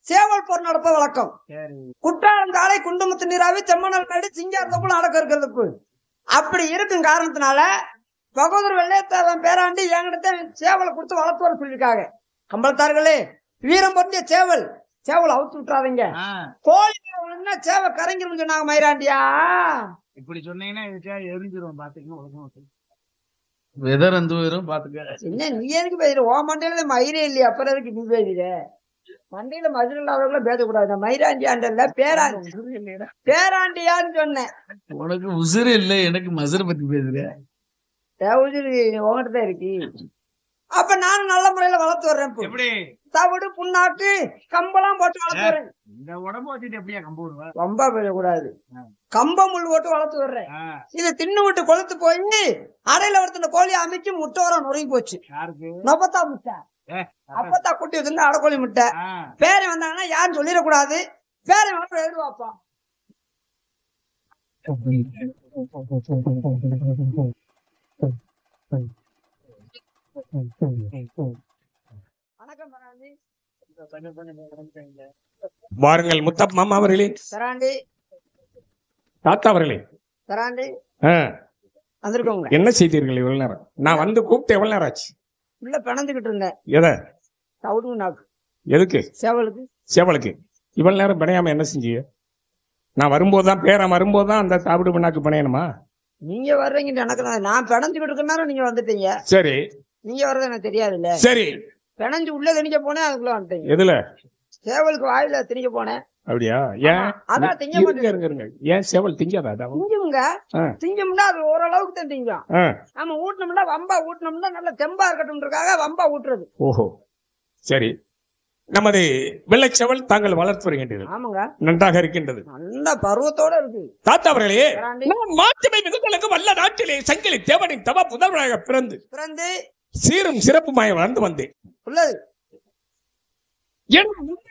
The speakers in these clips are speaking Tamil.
சேவல் போர் நடப்ப வழக்கம். குற்றாலந்தாலை குண்டுமுத்து நீராவி செம்மணல் மேடு சிங்காரத்தக்குள் அடக்கம் இருக்கிறதுக்கு அப்படி இருக்கும் காரணத்தினால பகவதூர் வெள்ளையத்தேவன் பேராண்டி என்கிட்ட சேவலை கொடுத்து வளர்த்து வர சொல்லியிருக்காங்க. கம்பளத்தார்களே, வீரம் பொருந்திய சேவல் அவுத்து விட்டுறாதீங்க, கோழி சேவை கரைஞ்சிரும் சொன்னாங்க. மயிராண்டியா இப்படி சொன்னீங்கன்னா எரிஞ்சிரும் பாத்துக்க. வெதர் அந்த உயிரும் பாத்துக்க. என்ன நீ எதுக்கு பேசுற? ஓ மண்டையில மயிரே இல்லையா? அப்புறம் எதுக்கு நீ பேசுற? மண்டையில மதுரை இல்லாதவங்கள பேசக்கூடாது. மயிராண்டியாண்டல்ல பேராண்டியான்னு சொன்னேன். உனக்கு உசுறு இல்ல, எனக்கு மசுரை பத்தி பேசுறேன். உசுறு உங்ககிட்ட தான் இருக்கு. அப்ப நானும் நல்ல முறையில வளர்த்து வர்றேன். எப்படி தவிடு புண்ணாக்கு கம்பெல்லாம் போட்டு வளர்த்து வர்றேன். இந்த உடம்பு வச்சுட்டு எப்படியா கம்பு விடுவேன்? ரொம்ப பேசக்கூடாது. கம்ப முள் போட்டு வளர்த்து வர்றேன். இதை தின்னு விட்டு கொளுத்து போய் அடையில ஒருத்தன கோழி அமைச்சு முட்டை வர நுறங்கி போச்சு. நொப்பத்தா முட்டை அப்பத்தா குட்டி வச்சிருந்தா அடக்கோழி முட்டை. பேரை வந்தாங்கன்னா யாரும் சொல்லிடக்கூடாது. பேரை மட்டும் எழுதுவாப்பா. வாருங்கள் முத்தப்பா அவர்களே, தாத்தா அவர்களே, என்ன செய்தீர்கள் இவ்வளவு நேரம்? நான் வந்து கூப்பிட்டு எவ்வளவு நேரம் ஆச்சு? உள்ள பிணைஞ்சுக்கிட்டு இருந்தேன். எதை? தவிடு நாக்கு. எதுக்கு? சேவலுக்கு. சேவலுக்கு இவ்வளவு நேரம் பிணையாம என்ன செஞ்சீங்க? நான் வரும்போதுதான் பேரம் வரும்போதுதான் அந்த தவிடு பிணாக்கு பிணையணுமா? நீங்க வர்றீங்க எனக்கு நான் பிணைஞ்சுக்கிட்டு இருக்க நேரம் நீங்க வந்துட்டீங்க. சரி, நீங்க வர்றது எனக்கு தெரியாது இல்ல. சரி, பிணைஞ்சு உள்ள திணிக்க போனேன், அதுக்குள்ள வந்துட்டீங்க. எதுல? சேவலுக்கு வாயில திணிக்க போனேன். அப்படியா? ஏன் அதான் திங்க மாட்டேங்க. ஏன் சேவல் திங்காதா? திங்குங்க. திங்கம்னா அது ஓரளவுக்கு தான் திங்கும். ஆமா, ஊட்டினோம்னா வம்பா ஊட்டினோம்னா நல்ல தெம்பா இருக்கட்டும்ன்றக்காக வம்பா ஊட்டுறது. ஓஹோ, சரி. நமது வெள்ளைச்சேவல் தாங்கள் வளர்த்து வருகின்றது. ஆமாங்க, நன்றாக இருக்கின்றது. நல்ல பருவத்தோட இருக்கு. தாத்தா அவர்களே, மாற்றுமை மிகுந்தலுக்கு வல்ல நாட்டிலே சங்கிலி தேவனின் தவ புதல்வராக பிறந்து சீரும் சிறப்புமாய் வளர்ந்து வந்தேன்.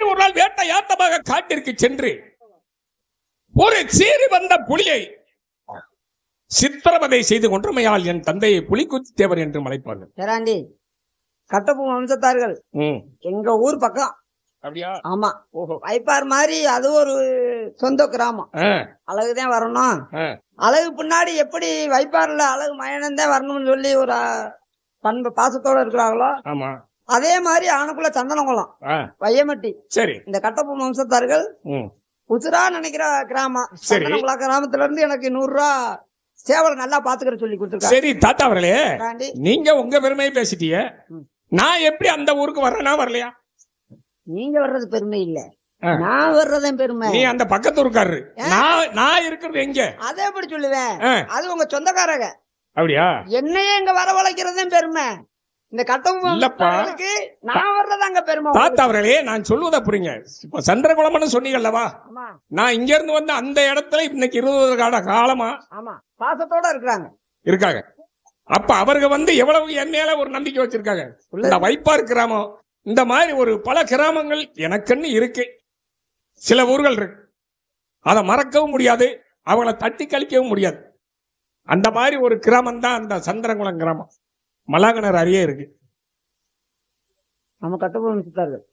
ஒரு நாள் வேட்டையாட்டமாக காட்டிற்கு சென்று ஒரு சீறி வந்த புலியை சித்திரவதை செய்து கொன்றமையால் என் தந்தையை புலிக்குத்தி தேவர் என்று அழைப்பார்கள். கட்டபொம்மன் வம்சத்தார்கள் எங்க ஊர் பக்கம். அப்படியா? ஆமா. வைப்பார் மாதிரி அது ஒரு சொந்த கிராமம். அழகுதான் வரணும். அழகு பின்னாடி எப்படி வைப்பார்ல அழகு மயனந்தே வரணும்னு சொல்லி ஒரு பண்பு பாசத்தோட இருக்கிறாங்களோ, ஆமா, அதே மாதிரி ஆணுக்குள்ள சந்தனங்குளம் வையமட்டி. சரி, இந்த கட்டபொம்மன் வம்சத்தார்கள் உசுரா நினைக்கிற கிராமம். சந்தனங்குள கிராமத்துல இருந்து எனக்கு 100 ரூபா சேவல் நல்லா பாத்துக்கிற சொல்லி கொடுத்துருக்காங்க. சரி தாத்தா அவர்களே, நீங்க உங்க பெருமையை பேசிட்டீங்க. நான் எப்படி அந்த ஊருக்கு வர்றேனா வரலையா? நீங்க வர்றது பெருமை இல்ல, நான் வர்றதன் பெருமை. நீ அந்த பக்கத்து ஊருக்காரரு, நான் இருக்கிறது எங்க? அதை எப்படி சொல்லுவேன்? அது உங்க சொந்தக்காரங்க. அப்படியா? என்னையே இங்க வரவழைக்கிறதும் பெருமை. இந்த கட்டபொம்மனுக்கு நான் வர்றதாங்க பெருமை. தாத்தா அவர்களே, நான் சொல்லுவதை புரியுங்க. சந்திரகுலம்னு சொன்னீங்கல்லவா, நான் இங்க இருந்து வந்து அந்த இடத்துல இன்னைக்கு 20 காலமா பாசத்தோட இருக்காங்க. அப்ப அவர்கள் வந்து எவ்வளவு என் மேல ஒரு நம்பிக்கை வச்சிருக்காங்க. இந்த வைப்பார் கிராமம், இந்த மாதிரி ஒரு பல கிராமங்கள் எனக்குன்னு இருக்கு. சில ஊர்கள் இருக்கு, அதை மறக்கவும் முடியாது, அவங்கள தட்டி கழிக்கவும் முடியாது. அந்த மாதிரி ஒரு கிராமம் தான் அந்த சந்திரகுளம் கிராமம். மலாங்கனர் அருகே இருக்கு. நம்ம கட்டபொம்மன் வம்சத்தார்கள்.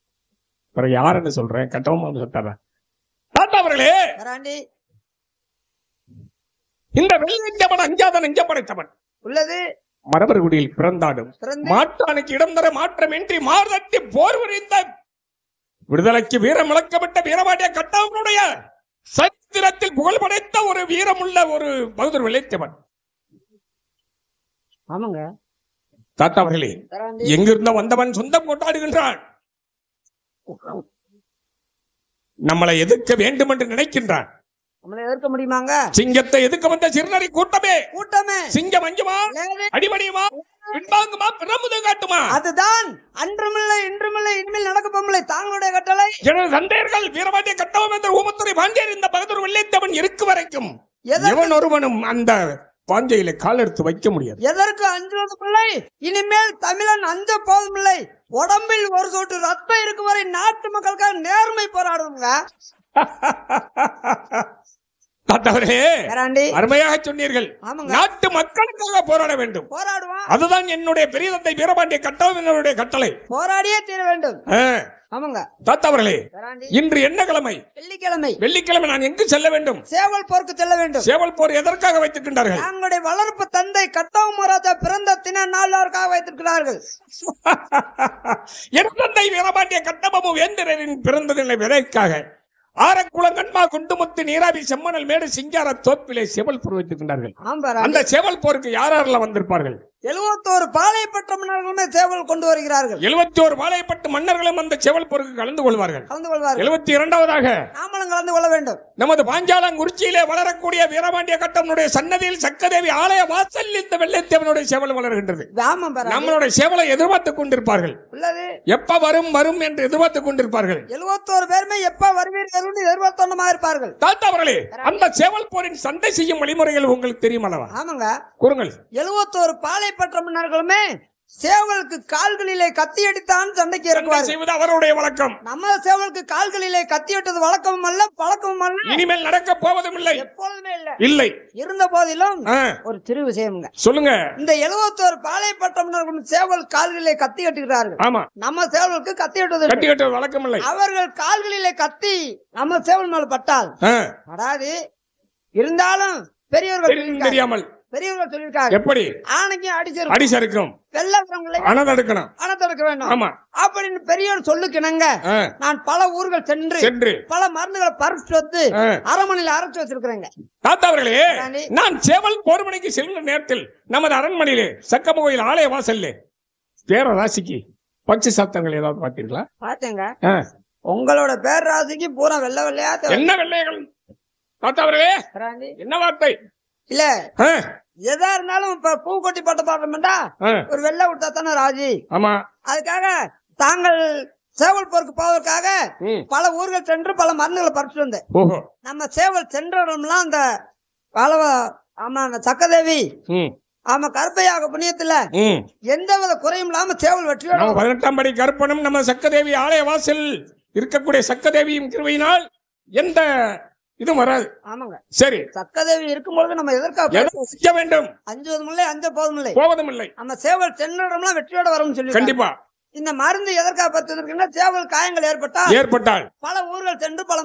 பிறகு யாருன்னு சொல்றேன்? கட்டபொம்மன் வம்சத்தாரா? தாத்தா அவர்களே, இந்த வெள்ளை அஞ்சாத நெஞ்ச படைத்தவன் உள்ளது மரபர்குடியில் பிறந்தாடும் மாட்டானுக்கு இடம் தர மாற்றமின்றி மார்தட்டி போர் புரிந்த விடுதலைக்கு வீரம் இழக்கப்பட்ட வீரமாட்டிய கட்டவனுடைய சரித்திரத்தில் புகழ் படைத்த ஒரு வீரமுள்ள ஒரு பகதூர் வெள்ளைத்தேவன். ஆமாங்க தாத்தா அவர்களே, எங்கிருந்த வந்தவன் சொந்தம் கொண்டாடுகின்றான். நம்மளை எதிர்க்க வேண்டும் என்று நினைக்கின்றான். நம்மளை எதிர்க்க முடியுமாங்க? சிங்கத்தை எதிர்க்க வந்த சிறுநரி கூட்டமே சிங்கம் அஞ்சுமா, அடிமணியுமா, பின்பாங்குமா, பிரமுது காட்டுமா? அதுதான் அன்றுமில்லை இன்றுமில்லை இனிமேல் நடக்க போமில்லை தாங்களுடைய கட்டளை. எனது தந்தையர்கள் வீரமாட்டிய கட்டபொம்மன் ஊமத்துறை பாண்டியர் இந்த பகதூர் வெள்ளைத்தேவன் இருக்கு வரைக்கும் எவன் ஒருவனும் அந்த பாஞ்சையில கால் எடுத்து வைக்க முடியாது. எதற்கு அஞ்சுவதில்லை? இனிமேல் தமிழன் அஞ்ச போவதில்லை. உடம்பில் ஒரு சொட்டு ரத்தம் இருக்கும் வரை நாட்டு மக்களுக்காக நேர்மை போராடுங்க. தாத்தாவரே பேராண்டி அருமையாக சொன்னீர்கள். ஆமாங்க நாட்டு மக்களுக்காக போராட வேண்டும். போராடுவான். அதுதான் என்னுடைய பெரிய தந்தை வீரபாண்டிய கட்டளையினுடைய கட்டளை. போராடியே தீர வேண்டும். ஆமாங்க தாத்தாவர்களே, பேராண்டி இன்று என்ன கிழமை? வெள்ளிக்கிழமை. வெள்ளிக்கிழமை நான் எங்கு செல்ல வேண்டும்? சேவல் போருக்கு செல்ல வேண்டும். சேவல் போர் எதற்காக வைத்திருக்கின்றார்கள்? தங்களுடைய வளர்ப்பு தந்தை கட்டபொம்மராஜா பிறந்த தின நாளுக்காக வைத்திருக்கிறார்கள். என் தந்தை வீரபாண்டிய கட்டபொம்ம வேந்திரரின் பிறந்த தின விதைக்காக ஆரக்குளங்கண்மா குண்டுமுத்து நீராவி செம்மணல் மேடு சிங்கார தோப்பிலே சேவல் போர் வைத்திருக்கின்றார்கள். அந்த சேவல் போருக்கு யாரெல்லாம் வந்திருப்பார்கள்? 71 பாளையப்பட்ட மன்னர்களுமே சேவல் கொண்டு வருகிறார்கள். 71 பாளையப்பட்ட மன்னர்களும் அந்த சேவல் போருக்கு கலந்து கொள்வார்கள். 72வதாக நாமளும் கலந்து கொள்ள வேண்டும். நமது பாஞ்சாலங்குறிச்சியிலே வளரக்கூடிய வீரபாண்டிய கட்டபொம்மனுடைய சன்னதியில் சக்கதேவி ஆலய வாசல் இந்த வெள்ளைத்தேவனுடைய சேவல் வளர்கின்றது. நம்மளுடைய சேவலை எதிர்பார்த்துக் கொண்டிருப்பார்கள். எப்ப வரும் வரும் என்று எதிர்பார்த்துக் கொண்டிருப்பார்கள். 71 பேருமே எப்ப வருவீர்கள் எதிர்பார்த்தோமா இருப்பார்கள். தாத்தா அவர்களே, அந்த சேவல் போரின் சண்டை செய்யும் வழிமுறைகள் உங்களுக்கு தெரியும் அல்லவா? ஆமாங்க, கூறுங்கள். 71 பாளையப்பட்ட மன்னர்களுமே சேவலுக்கு கால்களிலே கத்தி அடித்தான் சண்டைக்கு இறங்குவார்கள். அவருடைய வழக்கம். நம்ம சேவலுக்கு கால்களிலே கத்தி விட்டது வழக்கமும் அல்ல, பழக்கமும் அல்ல, இனிமேல் நடக்க போவதும் இல்லை, எப்பொழுதுமே இல்லை. இருந்த போதிலும் ஒரு சிறு விஷயம் சொல்லுங்க. இந்த 71 பாளையப்பட்ட மன்னர்களும் சேவல் கால்களிலே கத்தி கட்டுகிறார்கள். ஆமா, நம்ம சேவலுக்கு கத்தி கட்டுவது வழக்கம் இல்லை. அவர்கள் கால்களிலே கத்தி நம்ம சேவல் மேல பட்டால் படாது. இருந்தாலும் பெரியவர்கள் தெரியாமல் பெரியவர்கள் சொல்லிருக்காங்க, எப்படி ஆணைக்கு அடிச்சிருக்கும் வெள்ளை அணத்தடுக்க வேண்டும். ஆமா, அப்படின்னு பெரியவர் சொல்லுக்கிணங்க நான் பல ஊர்கள் சென்று பல மருந்துகளை பறிச்சு வந்து அரண்மனையில அரைச்சு வச்சிருக்கிறேங்க. தாத்தா அவர்களே, நான் சேவல் போர் மணிக்கு செல்லுற நேரத்தில் நமது அரண்மனையிலே சக்கம ஆலய வாசல்ல பேரராசிக்கு பச்சை சாத்தங்கள் ஏதாவது பார்த்தீங்களா? பார்த்தேங்க. உங்களோட பேரராசிக்கு பூரா வெள்ளை வெள்ளையா என்ன வெள்ளைகள்? தாத்தா அவர்களே, என்ன வார்த்தை? இல்ல எதா இருந்தாலும் இப்ப பூ கொட்டி போட்ட பாட்டா ஒரு வெள்ளை விட்டா தானே ராஜி. ஆமா, அதுக்காக தாங்கள் சேவல் போருக்கு போவதற்காக பல ஊர்கள் சென்று பல மருந்துகளை பறிச்சு வந்தேன். நம்ம சேவல் சென்றவர்கள்லாம் அந்த ஆமா அந்த சக்கதேவி ஆமா கருப்பையாக புண்ணியத்துல எந்தவித குறையும் இல்லாம சேவல் வெற்றி 18ஆம் படி கருப்பனும் நம்ம சக்கதேவி ஆலய வாசல் இருக்கக்கூடிய சக்கதேவியும் கிருபையினால் எந்த இதுவும் வராது. ஆமாங்க, சரி. சக்கதேவி இருக்கும்போது நம்ம எதற்காக வேண்டும்? அஞ்சுவதும் இல்லை, அஞ்ச போவதும் இல்லை. நம்ம சேவல் சென்றடம்லாம் வெற்றியோட வரும்னு சொல்லி கண்டிப்பா. இந்த மருந்து எதற்காக பத்திருக்குன்னா சேவல் காயங்கள் ஏற்பட்டால் பல ஊர்கள் சென்று பல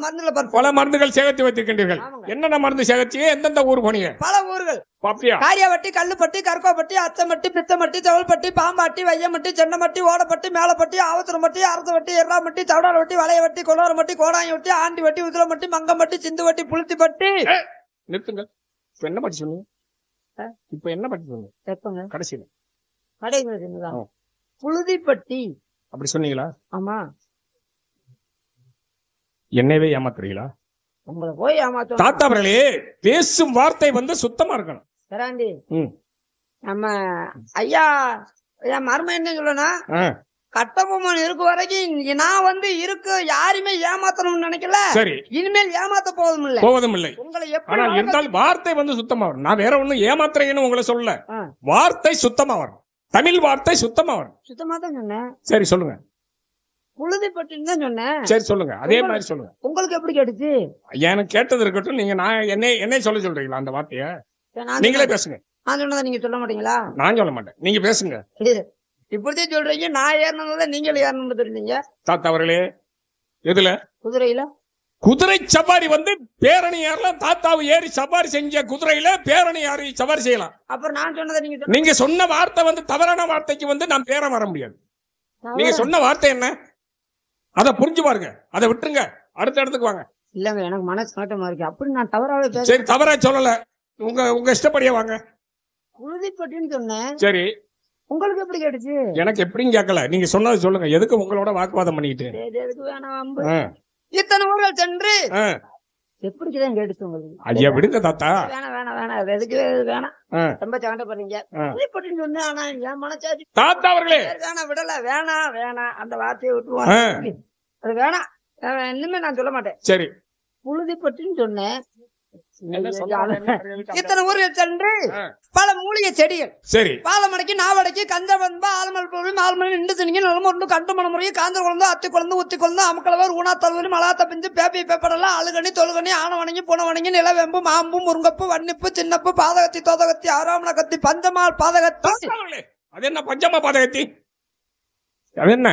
மருந்துகள் சேகரித்து வைத்திருக்கின்றீர்கள். என்னென்ன மருந்து சேகரிச்சு எந்தெந்த ஊர் போனீங்க? பல ஊர்கள். காரியாவட்டி, கல்லுப்பட்டி, கருக்கோப்பட்டி, அச்சமட்டி, பித்தமட்டி, செவல்பட்டி, பாம்பாட்டி, வையமட்டி, சென்னமட்டி, ஓடப்பட்டி, மேலப்பட்டி, ஆவத்துரம்பட்டி, அரசவட்டி, எர்ராமட்டி, தவடாலவட்டி, வளையவட்டி, கொலோரமட்டி, கோடாயவட்டி, ஆண்டிவட்டி, உதிரமட்டி, மங்கம்பட்டி, சிந்துவட்டி, புளுத்திப்பட்டி. நிறுத்துங்கள். இப்ப என்ன பட்டி சொன்னீங்க? இப்ப என்ன பட்டி சொன்னீங்க? கடைசியில் புழுதிப்பட்டி அப்படி சொன்னீங்களா? ஆமா. என்னவே ஏமாத்துறீங்களா? உங்களை போய் ஏமாத்த. தாத்தா அவர்களே, பேசும் வார்த்தை சுத்தமா இருக்கணும். சராண்டி, நம்ம ஐயா மர்மம் என்ன சொல்லனா, கட்டபொம்மன் இருக்கு வரைக்கும் நான் இருக்கு யாருமே ஏமாத்தணும்னு நினைக்கல. சரி, இனிமேல் ஏமாத்த போவதும் இல்லை. உங்களை எப்படி இருந்தாலும் வார்த்தை சுத்தமா வரும். நான் வேற ஒண்ணும் ஏமாத்துறேன்னு உங்களை சொல்லல, வார்த்தை சுத்தமா வரும். தமிழ் வார்த்தை சுத்தமா வரும். சுத்தமா தான் சொன்னேன். சரி சொல்லுங்க. புழுதிப்பட்டின்னு தான் சொன்னேன். சரி சொல்லுங்க, அதே மாதிரி சொல்லுங்க. உங்களுக்கு எப்படி கேட்டுச்சு? எனக்கு கேட்டது இருக்கட்டும். நீங்க என்ன சொல்ல சொல்றீங்களா அந்த வார்த்தைய? நீங்களே பேசுங்க. நான் சொன்னதை நீங்க சொல்ல மாட்டீங்களா? நான் சொல்ல மாட்டேன், நீங்க பேசுங்க. இப்படியே சொல்றீங்க. நான் ஏறணும்ல நீங்களும் ஏறணும்னு சொல்றீங்க. தாத்தா அவர்களே, எதுல? குதிரையில. குதிரை சவாரி பேரணி ஏறலாம். தாத்தாவை ஏறி சவாரி செஞ்ச குதிரையில பேரணி ஏறி சவாரி செய்யலாம். அப்புறம் நான் சொன்னதை நீங்க சொன்ன வார்த்தை தவறான வார்த்தைக்கு நான் பேரம் வர முடியாது. நீங்க சொன்ன வார்த்தை என்ன அத புரிஞ்சு பாருங்க. அதை விட்டுருங்க, அடுத்த இடத்துக்கு வாங்க. இல்லங்க, எனக்கு மனசு காட்டமா இருக்கு. அப்படி நான் தவறாவே சரி, தவறா சொல்லல. உங்க இஷ்டப்படியே வாங்க. குருதிப்பட்டின்னு சொன்னேன். சரி, உங்களுக்கு எப்படி கேட்டுச்சு? எனக்கு எப்படின்னு கேட்கல, நீங்க சொன்னது சொல்லுங்க. எதுக்கு உங்களோட வாக்குவாதம் பண்ணிட்டு? எதுக்கு வேணாம். இத்தனை ஊர்கள் சென்று எப்படிதான் கேட்டுச்சு உங்களுக்கு? ஐயா விடுங்க தாத்தா. வேணாம் எதுக்கு வேணாம். ரொம்ப சண்டை பண்ணீங்க. குருதிப்பட்டின்னு சொன்னேன். ஆனா என் மனசாச்சு தாத்தா அவர்களே விடல. வேணாம் அந்த வார்த்தையை விட்டுருவாங்க. அது வேணாம், இன்னுமே நான் சொல்ல மாட்டேன். சரி, புழுதிப்பட்டின்னு சொன்னேன். இத்தனை ஊர்கள் சென்று பல மூலிகை செடிகள் சரி பாலமடைக்கு நாவடைக்கு கந்தவன்பா ஆலமல் பொருள் மால்மணி நின்று திணிங்க நிலமொன்று கண்டுமண முறையை காந்த குழந்தை அத்தி குழந்தை உத்தி குழந்தை அமக்களவர் ஊனா தல்வரி மலாத்த பிஞ்சு பேப்பி பேப்பரெல்லாம் அழுகணி தொழுகணி ஆனவணங்கி புனவணங்கி நிலவேம்பு மாம்பு முருங்கப்பு வன்னிப்பு சின்னப்பு பாதகத்தி தோதகத்தி ஆராமண கத்தி பஞ்சமால் பாதகத்தி. அது என்ன பஞ்சமா பாதகத்தி? அது என்ன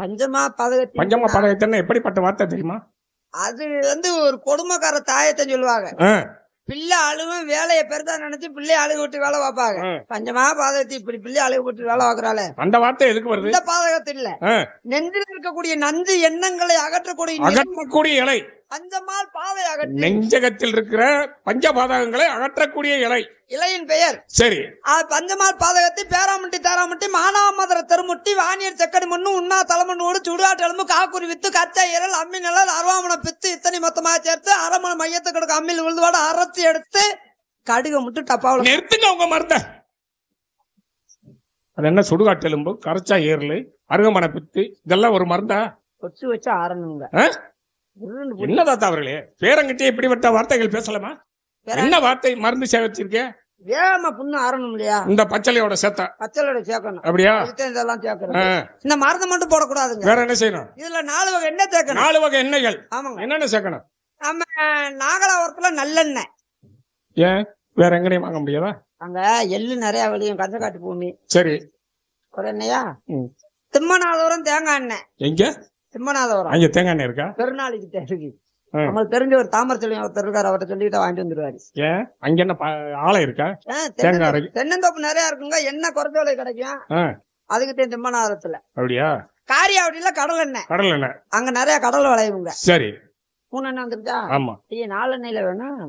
பஞ்சமா பாதகத்தி? பஞ்சமா பாதகத்தி எப்படிப்பட்ட வார்த்தை தெரியுமா? அது ஒரு கொடுமைக்கார தாயத்தை சொல்லுவாங்க. பிள்ளை அழுவும் வேலையை பெருதா நினைச்சு பிள்ளை அழுகு விட்டு வேலை பார்ப்பாங்க. பஞ்சமா பாதகத்தி இப்படி பிள்ளை அழுகு விட்டு வேலை பார்க்கறாளே அந்த வார்த்தை எதுக்கு வருது? இந்த பாதகத்து இல்ல, நெஞ்சில் இருக்கக்கூடிய நஞ்சு எண்ணங்களை அகற்றக்கூடிய இலை. பஞ்சமால் பாதை அகற்றி நெஞ்சகத்தில் இருக்கிற பஞ்ச பாதகங்களை அகற்றக்கூடிய இலை. இலையின் பெயர் சரி பஞ்சமால் பாதகத்தை பேராமட்டி தாராமட்டி மானாமதுர தெருமுட்டி வாணியர் செக்கடி மண்ணு உண்ணா தலைமண்ணோடு சுடுகாட்டு எலும்பு காக்குறி வித்து கச்சா இரல் அம்மி நிழல் அருவாமனை பித்து இத்தனை மொத்தமா சேர்த்து அரமண மையத்தை கிடக்கு அம்மில் விழுந்துவாட அரைச்சி எடுத்து கடுக முட்டு டப்பாவில் நிறுத்துங்க உங்க மருந்த. அது என்ன சுடுகாட்டு எலும்பு கரைச்சா ஏரல் அருகமனை பித்து இதெல்லாம் ஒரு மருந்தா? கொச்சு வச்சு ஆரணுங்க. என்ன தாத்தா அவர்களே பேரங்கிட்டே இப்படிப்பட்ட வார்த்தைகள் பேசலாமா? என்ன வார்த்தை மருந்து சேவச்சிருக்க? வேம புண்ணு ஆரணும் இல்லையா? இந்த பச்சளையோட சேர்த்தா பச்சளையோட சேர்க்கணும். அப்படியா? இதெல்லாம் சேர்க்கணும். இந்த மருந்து மட்டும் போடக்கூடாதுங்க. வேற என்ன செய்யணும்? இதுல 4 வகை எண்ணெய் சேர்க்கணும். 4 வகை எண்ணெய்கள். ஆமாங்க. என்னென்ன சேர்க்கணும்? நம்ம நாகலாபுரத்துல நல்லெண்ணெய். ஏன் வேற எங்கேயும் வாங்க முடியாதா? அங்க எள்ளு நிறைய வெளியும் கஞ்சக்காட்டு பூமி. சரி ஒரு எண்ணெயா? திம்மநாதபுரம் தேங்காய் எண்ணெய். எங்க? திம்மநாதபுரம். அங்க தேங்காய் எண்ணெய் இருக்கா? பெருநாளைக்கு இருக்கு. நம்மளுக்கு தெரிஞ்ச ஒரு தாமரச்செல்வி ஒருத்தர் இருக்காரு, அவர்கிட்ட சொல்லிட்டு வாங்கிட்டு வந்துருவாரு. ஏன் அங்க என்ன ஆலை இருக்கா? தென்னந்தோப்பு நிறைய இருக்குங்க. எண்ணெய் குறைஞ்ச கிடைக்கும். அதுக்கு திம்மநாதபுரத்துல. அப்படியா? காரியாவட்டில கடல் எண்ணெய். கடல் எண்ணெய் அங்க நிறைய கடல் விளையுங்க. சரி 3 எண்ணெய் வந்துருச்சா? ஆமா. 4 எண்ணெயில வேணும்.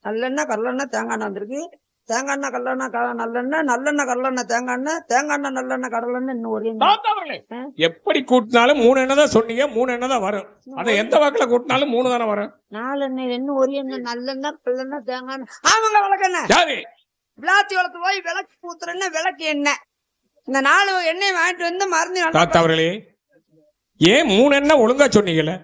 நல்லெண்ணெய் கடலெண்ணெய் தேங்காய் எண்ணெய் வந்திருக்கு. தேங்காய் எண்ணெய் கடலெண்ணெய் நல்லெண்ணெய் நல்லெண்ணெய் கடலெண்ணெய் தேங்காய் எண்ணெய் தேங்காய் எண்ணெய் நல்லெண்ணெய் கடலெண்ணெய் இன்னும் ஒரு எப்படி கூட்டினாலும் 3 எண்ணெய் தான் சொன்னீங்க. 3 எண்ணெய் தான் வரும். அதை எந்த வாக்குல கூட்டினாலும் 3 தானே வரும். 4 எண்ணெய் இன்னும் ஒரு எண்ணெய் நல்லெண்ணெய் கடலெண்ணெய் தேங்காய் எண்ணெய். ஆமாங்க விளக்கெண்ணெய். சரி விளாத்தி வளர்த்து போய் விளக்கு ஊத்துறேன்னா விளக்கு எண்ணெய். இந்த 4 எண்ணெய் வாங்கிட்டு வந்து மருந்து தாத்தா அவர்களே ஏன் 3 எண்ணெய் ஒழுங்கா சொன்னீங்கல்ல?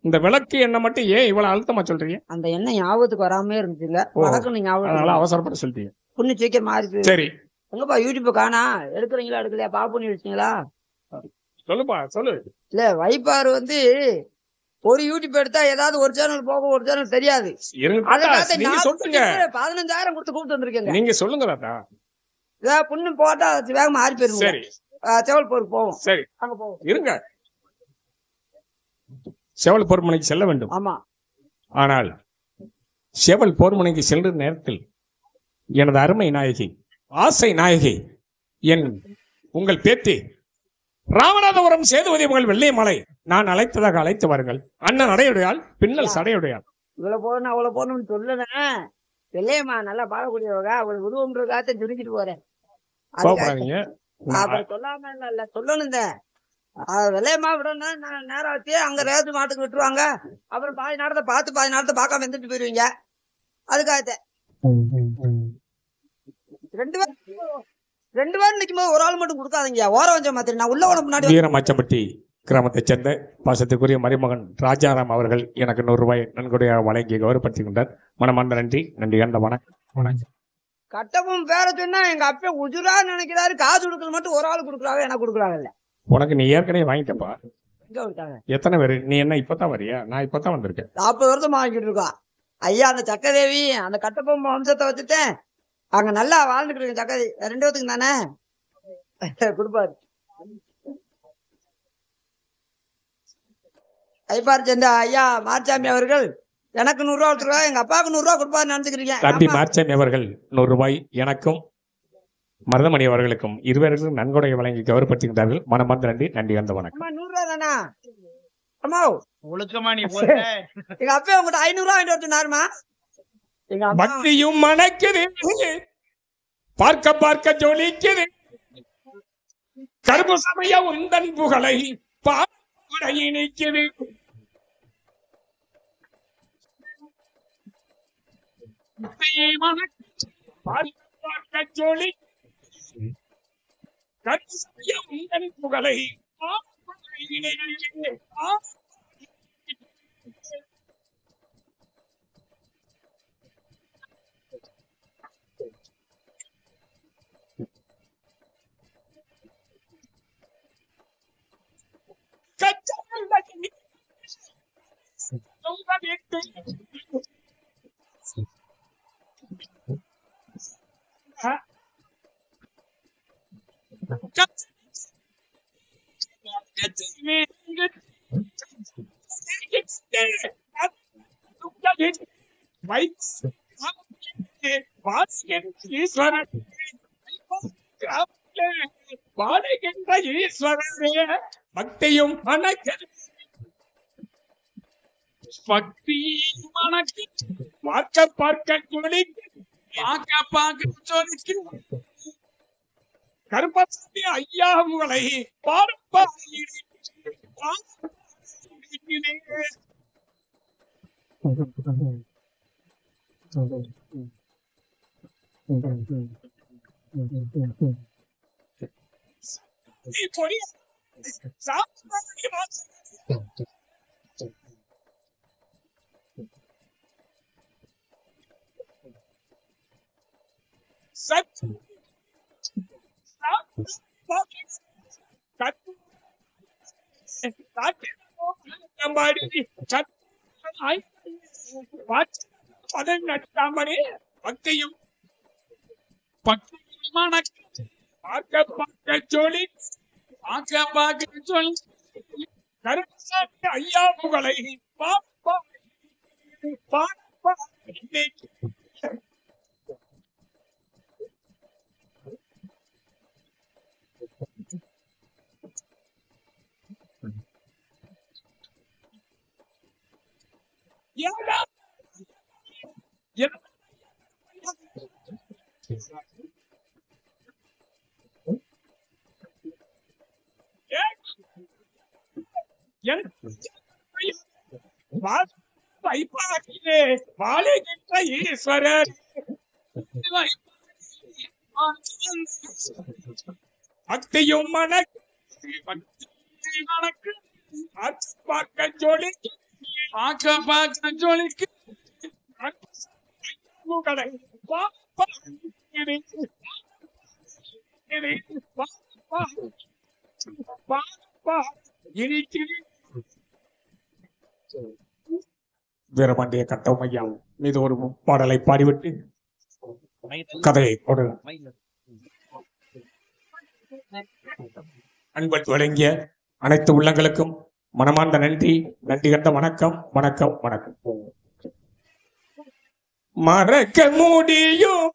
இந்த விளக்கு எண்ணெய் மட்டும் ஏன் இவ்வளவு அழுத்தமா சொல்றீங்க? அந்த எண்ணெய் ஞாபகத்துக்கு வராமே இருந்துச்சு இல்ல வழக்கு ஞாபகம் அவசரப்பட்டு சொல்றீங்க. புண்ணு சீக்கிரம் மாறி. சரி எங்கப்பா யூடியூப் காணா எடுக்கிறீங்களா எடுக்கலையா பாப்புன்னு வச்சுங்களா? சொல்லுப்பா சொல்லு. இல்ல வைப்பாரு ஒரு யூடியூப் எடுத்தா ஏதாவது ஒரு சேனல் போக ஒரு சேனல் தெரியாது. 15,000 கொடுத்து கூப்பிட்டு வந்திருக்கீங்க. நீங்க சொல்லுங்க தாத்தா. புண்ணு போட்டா வேகமா ஆறி போயிருங்க. சரி செவல்பூருக்கு போவோம். சரி அங்க போவோம். இருங்க செவல் போர்முனைக்கு செல்ல வேண்டும். ஆமா. ஆனால் செவல் போர்முனைக்கு செல்ற நேரத்தில் எனது அருமை நாயகி ஆசை நாயகி உங்கள் பேத்தி ராமநாதபுரம் சேதுபதி உங்கள் வெள்ளையமலை நான் அழைத்ததாக அழைத்து வாருங்கள். அண்ணன் அடையுடையால் பின்னல் சடையுடையால். இவ்வளவு போகணும் அவ்வளவு போகணும்னு சொல்லுறேன். வெள்ளையம்மா நல்லா பாடக்கூடியவங்க. அவள் உருவம்ன்றதுக்காக சுருக்கிட்டு போறேன். சொல்லாம இல்ல சொல்லணும். வெள்ளையம்மா விடணும் நேரம் வச்சு அங்க ரேத்து மாட்டுக்கு விட்டுருவாங்க. அப்புறம் பாதி நேரத்தை பார்த்து பாதி நேரத்தை பார்க்காம வந்துட்டு போயிருவீங்க. அதுக்காக 2 பேரும் நிற்கும் போது ஒரு ஆள் மட்டும் கொடுக்காதீங்க. ஓரம் வச்ச மாதிரி நான் உள்ள முன்னாடி வீரமாச்சம்பட்டி கிராமத்தை சேர்ந்த பாசத்துக்குரிய மருமகன் ராஜாராம் அவர்கள் எனக்கு 100 ரூபாய் நன்கொடையாக வழங்கி கௌரவப்படுத்துகின்றார். மனமார்ந்த நன்றி. நன்றி அந்த வணக்கம். கட்டமும் பேர சொன்னா எங்க அப்பா உஜுரா நினைக்கிறாரு. காசு கொடுக்கறது மட்டும் ஒரு ஆள் கொடுக்குறாங்க. எனக்கு கொடுக்குறாங்க. உனக்கு நீ ஏற்கனவே வாங்கிட்டப்பா. எத்தனை பேரு? நீ என்ன இப்பதான் வரியா? நான் இப்பதான் வந்திருக்கேன். 40 வருஷமா வாங்கிட்டு இருக்கோம். ஐயா அந்த சக்கதேவி அந்த கட்டப்பொம்மை வம்சத்தை வச்சுட்டேன். அங்க நல்லா வாழ்ந்துட்டு இருக்கேன். சக்கதேவி 2 பேத்துக்கு தானே கொடுப்பாரு. ஐப்பார் சேர்ந்த ஐயா மார்சாமி அவர்கள் எனக்கு 100 ரூபா கொடுத்துருவா. எங்க அப்பாவுக்கு 100 ரூபா கொடுப்பாரு நினைச்சுக்கிறீங்க. தம்பி மார்சாமி அவர்கள் 100 ரூபாய் எனக்கும் மருதமணி அவர்களுக்கும் 2 பேருக்கும் நன்கொடை வழங்கி கௌரவப்படுத்துகின்றார்கள். மனமார்ந்த நன்றி. நன்றி அந்த வணக்கம். 100 ரூபா தானா? எங்க அப்பா உங்ககிட்ட 500 ரூபா வாங்கிட்டு வரட்டுனாருமா? பக்தியும் மணக்குது பார்க்க பார்க்க ஜொலிக்குது கருப்பு சமய உந்தன் புகழை இணைக்குது. பார்க்க ஜொலி புகழை பக்தியும் பக்தி பார்க்க பார்க்க ஜொலிக்கு கருப்பசாமி ஐயா உங்களை பக்தியும் பார்க்க பார்க்க ஜோலி கருப்பசாமி ஐயா புகழை ஈஸ்வரர் பக்தியும் மனக்கு பார்க்க ஜோலிக்கு வீரபாண்டிய கட்டமையா மீது ஒரு பாடலை பாடிவிட்டு கதையை கொடு. அன்பு வழங்கிய அனைத்து உள்ளங்களுக்கும் மனமார்ந்த நன்றி கண்ட வணக்கம் வணக்கம் வணக்கம். மறக்க முடியும்